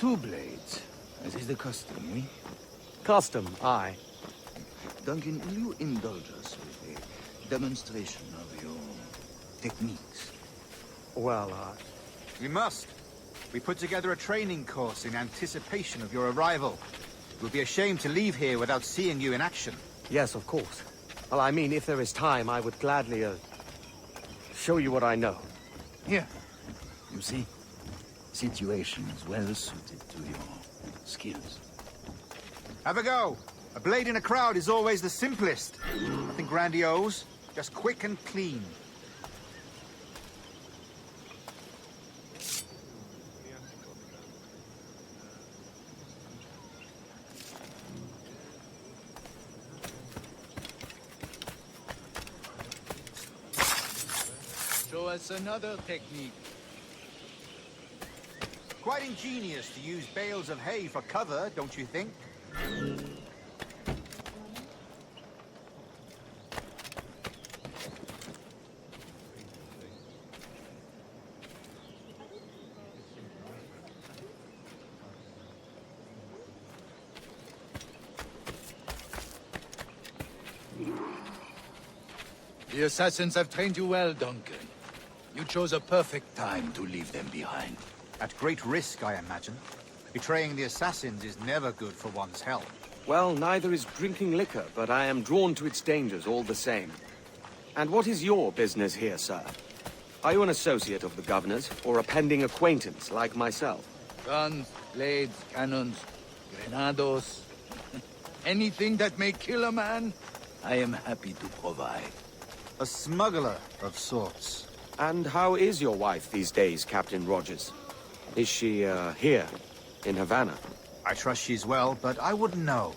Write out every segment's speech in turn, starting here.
two blades, as is the custom, eh? Custom, aye. Duncan, will you indulge us with a demonstration of your techniques? Well, We must. We put together a training course in anticipation of your arrival. It would be a shame to leave here without seeing you in action. yes, of course. Well, I mean, if there is time, I would gladly, show you what I know. Here. You see? Situation is well suited to your skills. Have a go. A blade in a crowd is always the simplest. Nothing grandiose, just quick and clean. Show us another technique. Quite ingenious to use bales of hay for cover, don't you think? The assassins have trained you well, Duncan. You chose a perfect time to leave them behind. At great risk, I imagine. Betraying the assassins is never good for one's health. Well, neither is drinking liquor, but I am drawn to its dangers all the same. And what is your business here, sir? Are you an associate of the governor's, or a pending acquaintance like myself? Guns, blades, cannons, grenados. Anything that may kill a man, I am happy to provide. A smuggler of sorts. And how is your wife these days, Captain Rogers? Is she, here, in Havana? I trust she's well, but I wouldn't know.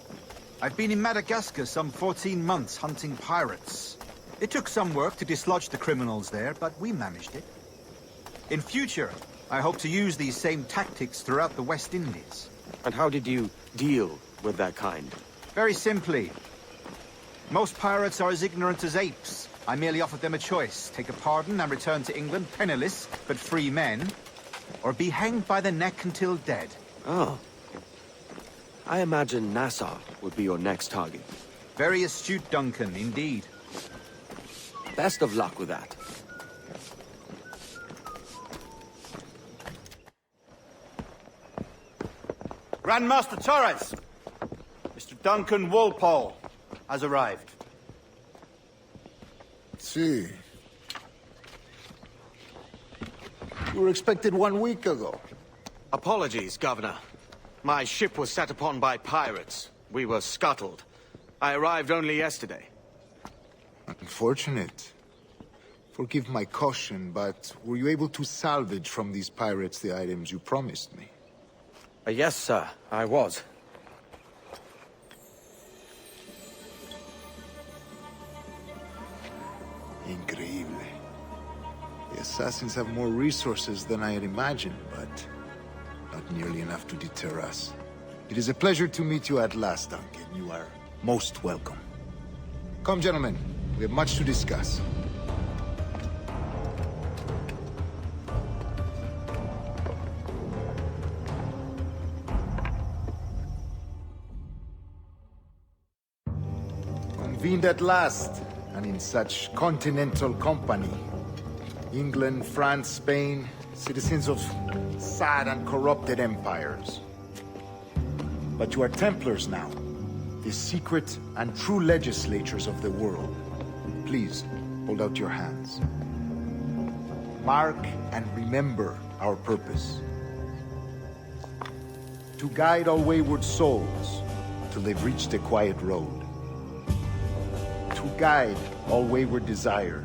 I've been in Madagascar some 14 months hunting pirates. It took some work to dislodge the criminals there, but we managed it. In future, I hope to use these same tactics throughout the West Indies. And how did you deal with that kind? Very simply. Most pirates are as ignorant as apes. I merely offered them a choice. Take a pardon and return to England penniless, but free men. Or be hanged by the neck until dead. Oh. I imagine Nassau would be your next target. Very astute, Duncan, indeed. Best of luck with that. Grandmaster Torres! Mr. Duncan Walpole has arrived. See. You were expected 1 week ago. Apologies, Governor. My ship was set upon by pirates. We were scuttled. I arrived only yesterday. Unfortunate. Forgive my caution, but were you able to salvage from these pirates the items you promised me? Yes, sir, I was. Increíble. The assassins have more resources than I had imagined, but not nearly enough to deter us. It is a pleasure to meet you at last, Duncan. You are most welcome. Come, gentlemen. We have much to discuss. Convened at last, and in such continental company. England, France, Spain, citizens of sad and corrupted empires. But you are Templars now, the secret and true legislatures of the world. Please, hold out your hands. Mark and remember our purpose. To guide all wayward souls till they've reached a quiet road. To guide all wayward desire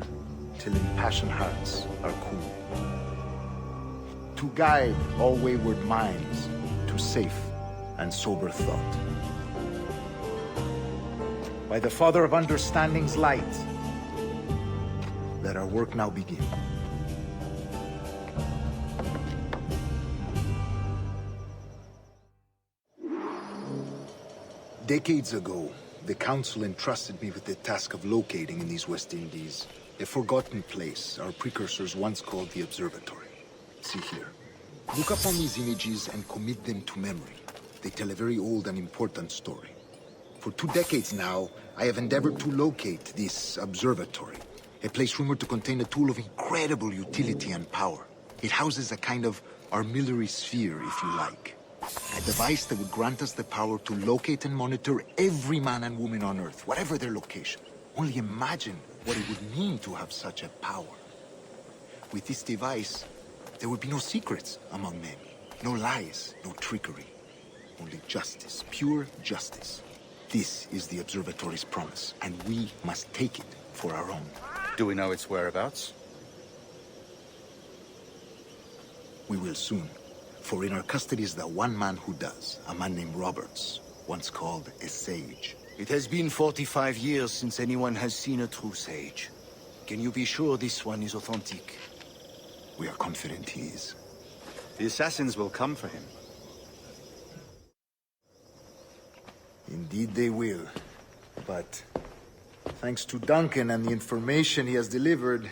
till impassioned hearts are cool. To guide all wayward minds to safe and sober thought. By the Father of Understanding's light, let our work now begin. Decades ago, the Council entrusted me with the task of locating in these West Indies a forgotten place our precursors once called the Observatory. See here. Look upon these images and commit them to memory. They tell a very old and important story. For 2 decades now, I have endeavored to locate this observatory, a place rumored to contain a tool of incredible utility and power. It houses a kind of armillary sphere, if you like. A device that would grant us the power to locate and monitor every man and woman on Earth, whatever their location. Only imagine what it would mean to have such a power. With this device, there would be no secrets among men. No lies, no trickery. Only justice, pure justice. This is the observatory's promise, and we must take it for our own. Do we know its whereabouts? We will soon. For in our custody is the one man who does, a man named Roberts, once called a sage. It has been 45 years since anyone has seen a true sage. Can you be sure this one is authentic? We are confident he is. The assassins will come for him. Indeed they will. But thanks to Duncan and the information he has delivered,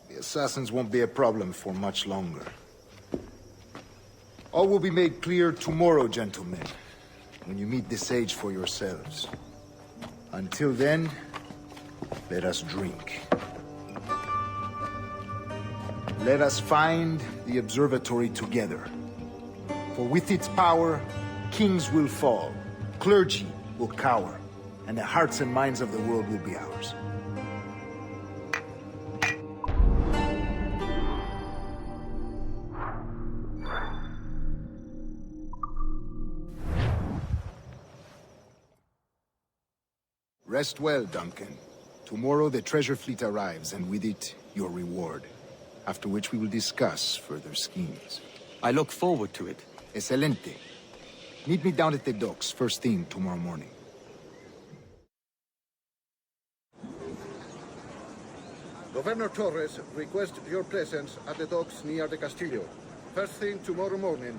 the assassins won't be a problem for much longer. All will be made clear tomorrow, gentlemen, when you meet the sage for yourselves. Until then, let us drink. Let us find the observatory together. For with its power, kings will fall, clergy will cower, and the hearts and minds of the world will be ours. Rest well, Duncan. Tomorrow the treasure fleet arrives, and with it, your reward. After which we will discuss further schemes. I look forward to it. Excelente. Meet me down at the docks first thing tomorrow morning. Governor Torres requests your presence at the docks near the Castillo. First thing tomorrow morning.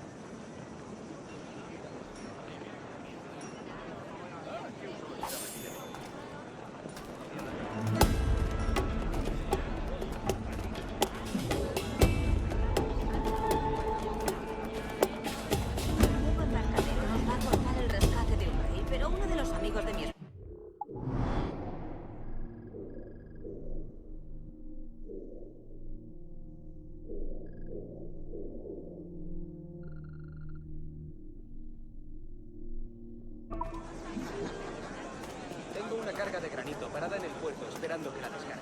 Tengo una carga de granito parada en el puerto esperando que la descargue.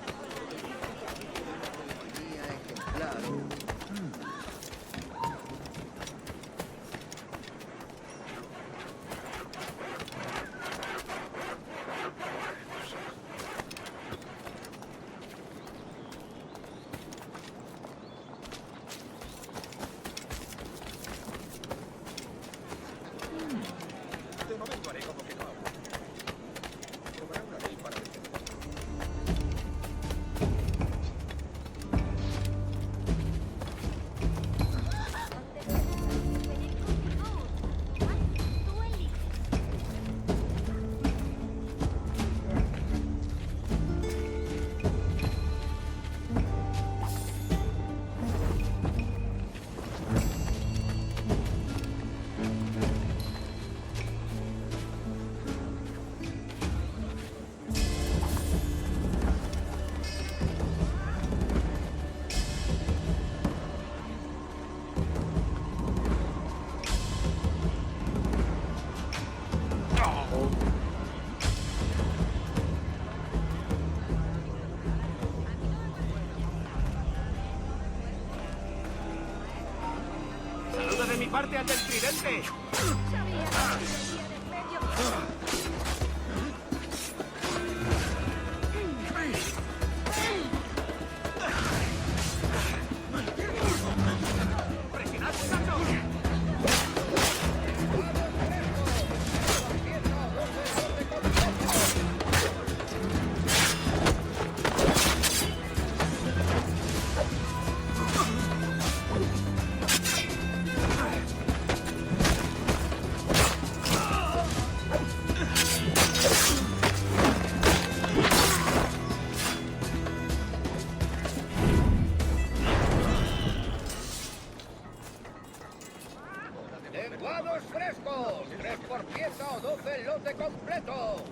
De momento haré como que no. Probaré una ley para defender. Saluda de mi parte al del tridente. ¡Presionad, muchachos! Guados frescos, 3 por pieza o 12 el lote completo.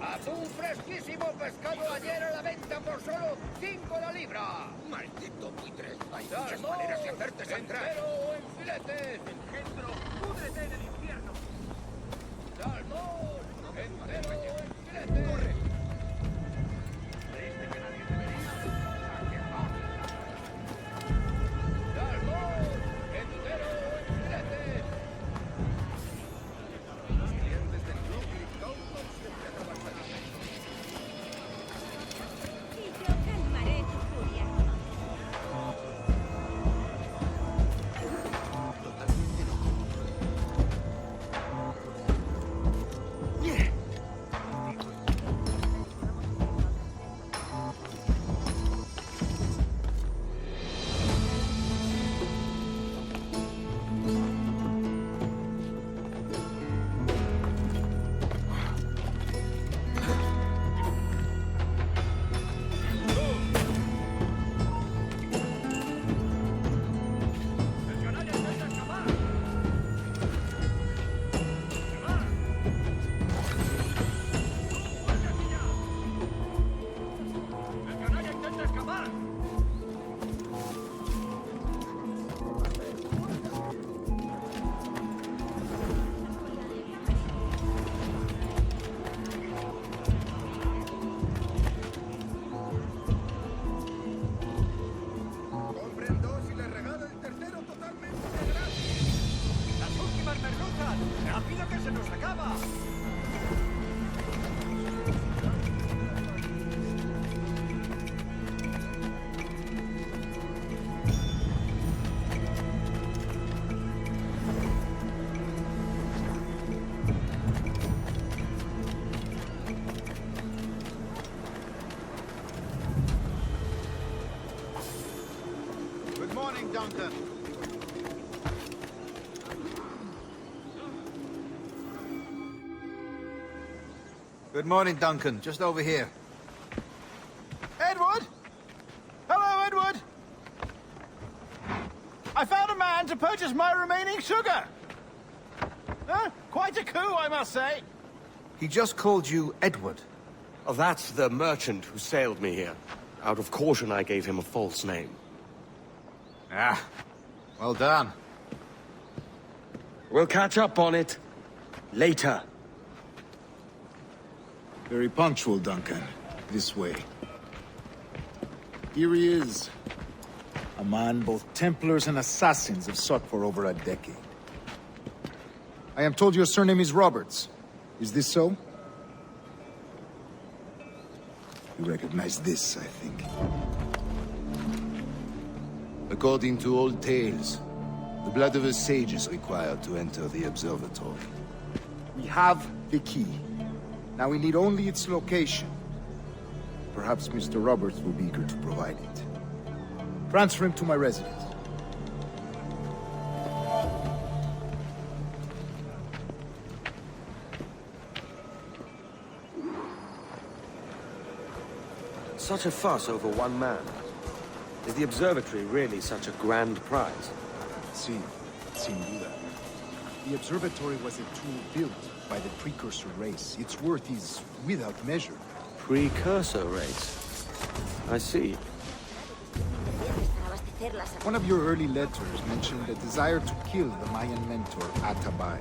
Atún fresquísimo pescado ayer a la venta por solo 5 la libra. ¡Maldito buitre! Hay muchas maneras de hacerte sangrar. Entero o en filetes. ¡Engendro! ¡Púdrete en el infierno! Salmón, entero o en filetes. ¡Corre! Salmón, entero o en filetes. Los clientes del club Gautam siempre trabajan. Y yo calmaré tu furia. Totalmente loco. Compren 2 y les regalo el tercero totalmente gratis. ¡Las últimas merluzas! ¡Rápido que se nos acaba! Good morning, Duncan. Good morning, Duncan. Just over here. Edward? Hello, Edward. I found a man to purchase my remaining sugar. Quite a coup, I must say. He just called you Edward. Oh, that's the merchant who sailed me here. Out of caution, I gave him a false name. Ah, well done. We'll catch up on it later. Very punctual, Duncan. This way. Here he is. A man both Templars and Assassins have sought for over a decade. I am told your surname is Roberts. Is this so? You recognize this, I think. According to old tales, the blood of a sage is required to enter the observatory. We have the key. Now we need only its location. Perhaps Mr. Roberts will be eager to provide it. Transfer him to my residence. Such a fuss over one man. Is the observatory really such a grand prize? Sin duda. The observatory was a tool built by the precursor race. Its worth is without measure. Precursor race. I see. One of your early letters mentioned a desire to kill the Mayan mentor, Atabay.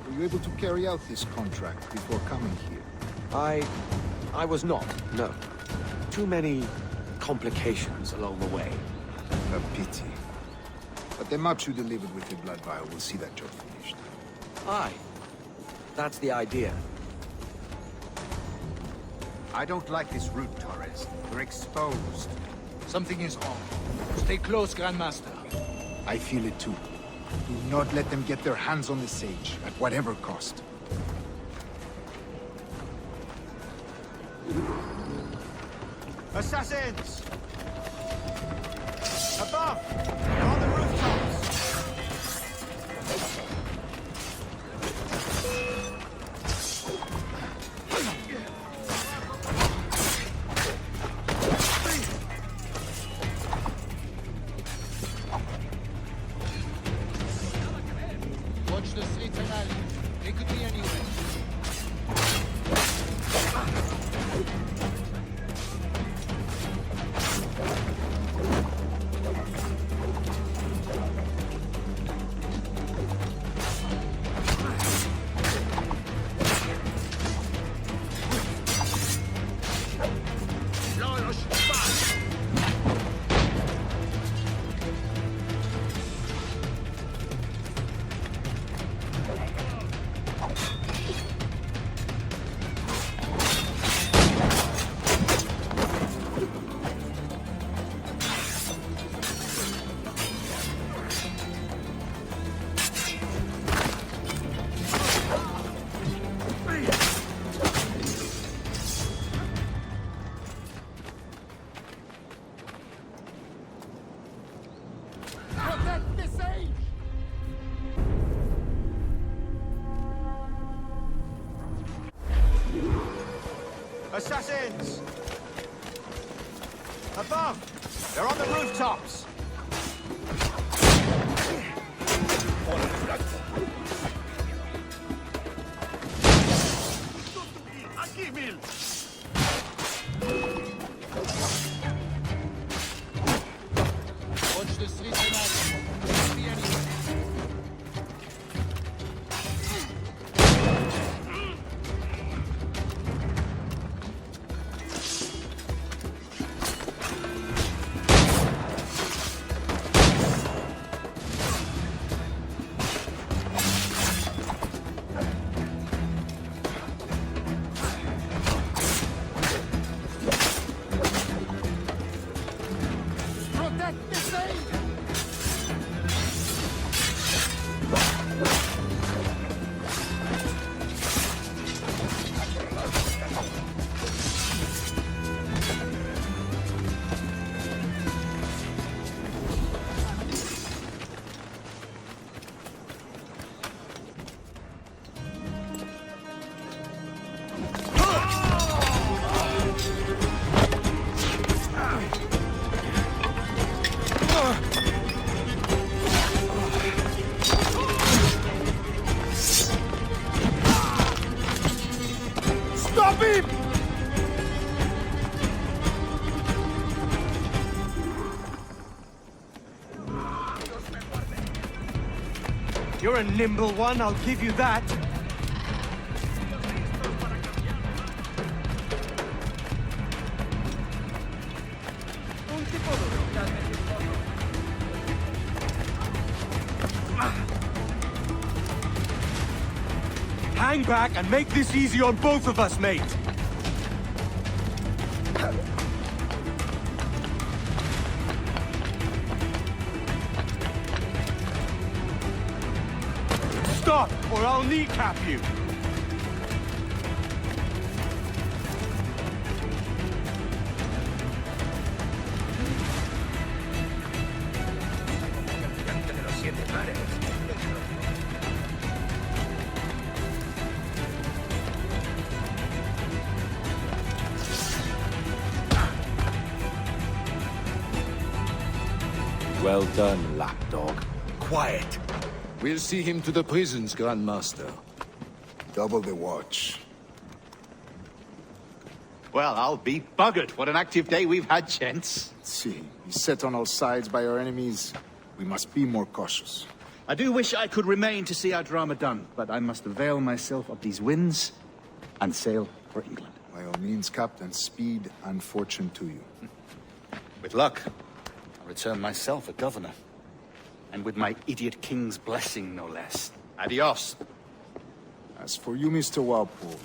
Were you able to carry out this contract before coming here? I was not, no. Too many complications along the way. A pity. But the maps you delivered with the blood vial will see that job finished. Aye. That's the idea. I don't like this route, Torres. We're exposed. Something is wrong. Stay close, Grandmaster. I feel it too. Do not let them get their hands on the sage, at whatever cost. Assassins! Above! On the rooftops! Watch the streets and alleys. They could be anywhere. Assassins! Above! They're on the rooftops! Watch the streets and alleys. They could be anywhere. Protect the stage! Stop him! You're a nimble one, I'll give you that. Hang back and make this easy on both of us, mate. Stop, or I'll kneecap you. Well done, lapdog. Quiet. We'll see him to the prisons, Grandmaster. Double the watch. Well, I'll be buggered. What an active day we've had, gents. See, beset on all sides by our enemies. We must be more cautious. I do wish I could remain to see our drama done, but I must avail myself of these winds and sail for England. By all means, Captain, speed and fortune to you. With luck, I'll return myself a governor. And with my idiot king's blessing, no less. Adios. As for you, Mr. Walpole,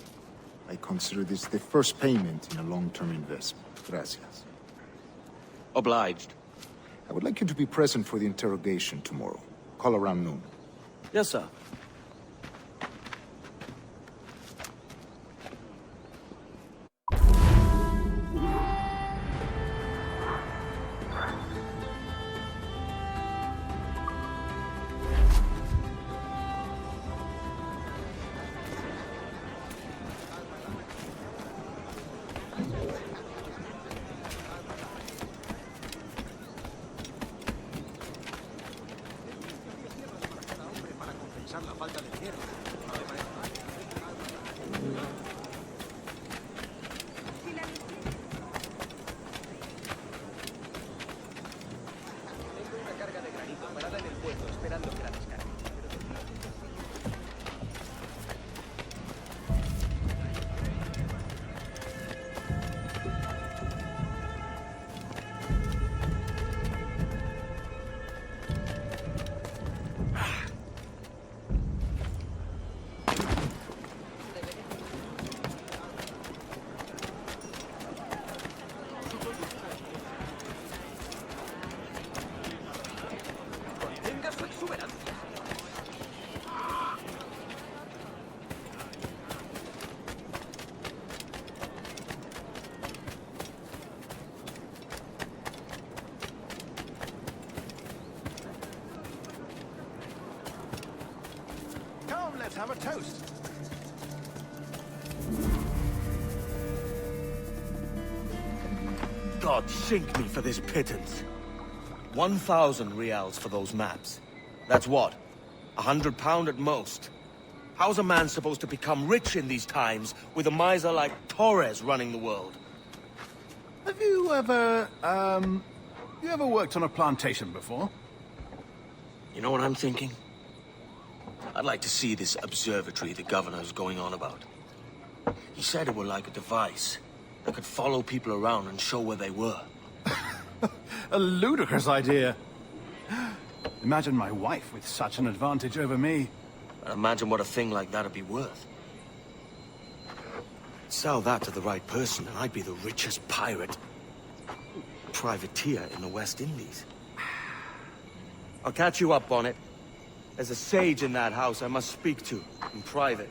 I consider this the first payment in a long-term investment. Gracias. Obliged. I would like you to be present for the interrogation tomorrow. Call around noon. Yes, sir. compensar la falta de dinero. Si la Tengo una carga de granito parada en el puerto esperando que la descargue. Tenga su exuberancia. Come, let's have a toast. God sink me for this pittance. 1,000 reals for those maps. That's what? £100 at most. How's a man supposed to become rich in these times with a miser like Torres running the world? Have you ever, worked on a plantation before? You know what I'm thinking? I'd like to see this observatory the governor's going on about. He said it were like a device that could follow people around and show where they were. A ludicrous idea. Imagine my wife with such an advantage over me. But imagine what a thing like that'd be worth. Sell that to the right person and I'd be the richest pirate. Privateer in the West Indies. I'll catch you up on it. There's a sage in that house I must speak to, in private.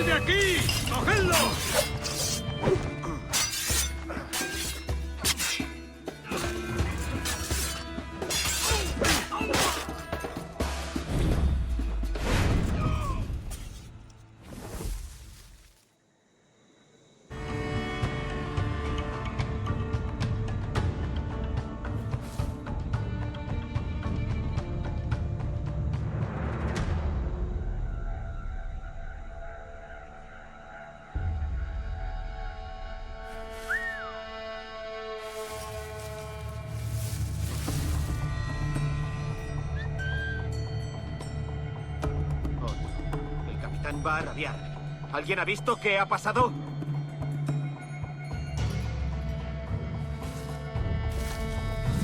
de aquí! ¡Cogedlo! Va a rabiar. ¿Alguien ha visto qué ha pasado?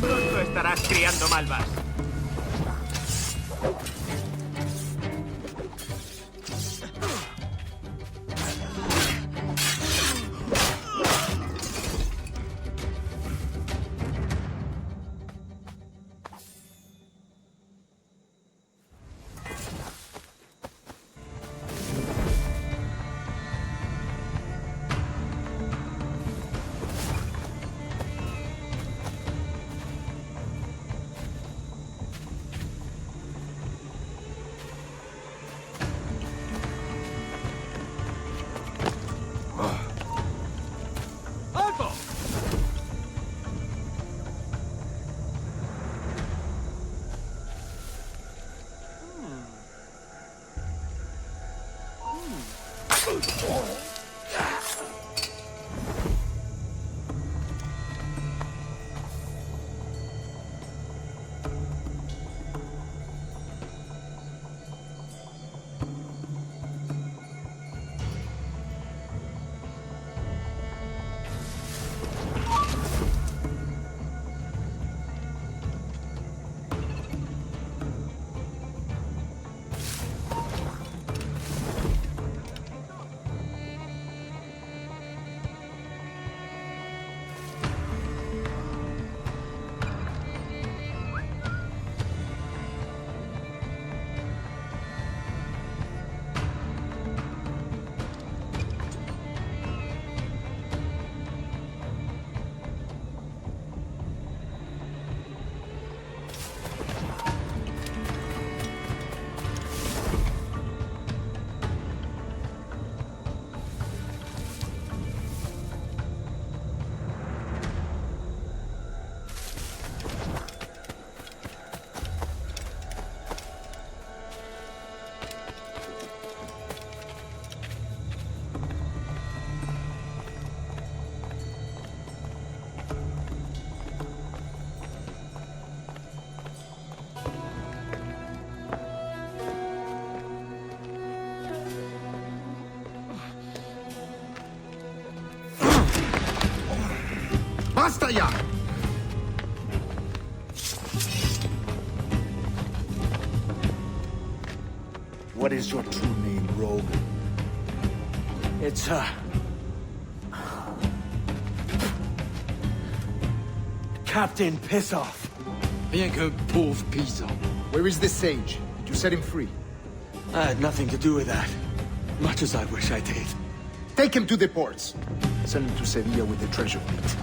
Pronto estarás criando malvas. ¡Basta ya! What is your true name, rogue? It's, Captain Pissoff. Rien qu'un pauvre paysan. Where is the sage? Did you set him free? I had nothing to do with that. Much as I wish I did. Take him to the ports. Send him to Sevilla with the treasure plate.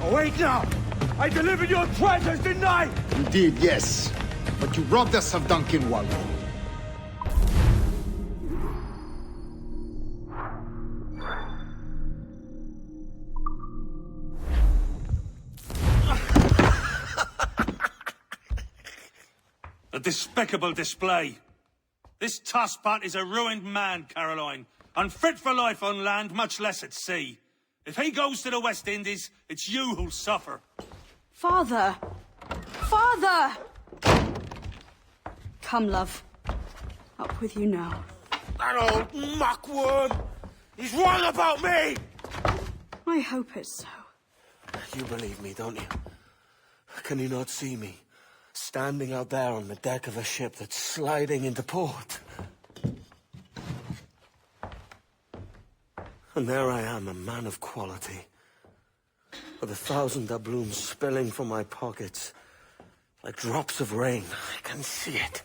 Oh, wait now! I delivered your treasures, didn't I? You did, yes. But you robbed us of Duncan Waldo. A despicable display. This tosspot is a ruined man, Caroline. Unfit for life on land, much less at sea. If he goes to the West Indies, it's you who'll suffer. Father! Father! Come, love. Up with you now. That old muckworm! He's wrong about me! I hope it's so. You believe me, don't you? Can you not see me? Standing out there on the deck of a ship that's sliding into port. And there I am, a man of quality. With 1,000 doubloons spilling from my pockets. Like drops of rain. I can see it.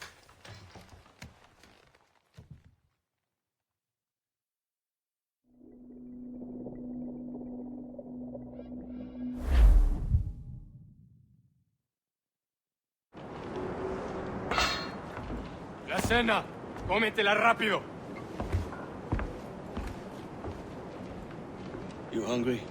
La cena. Cómetela rápido. You hungry?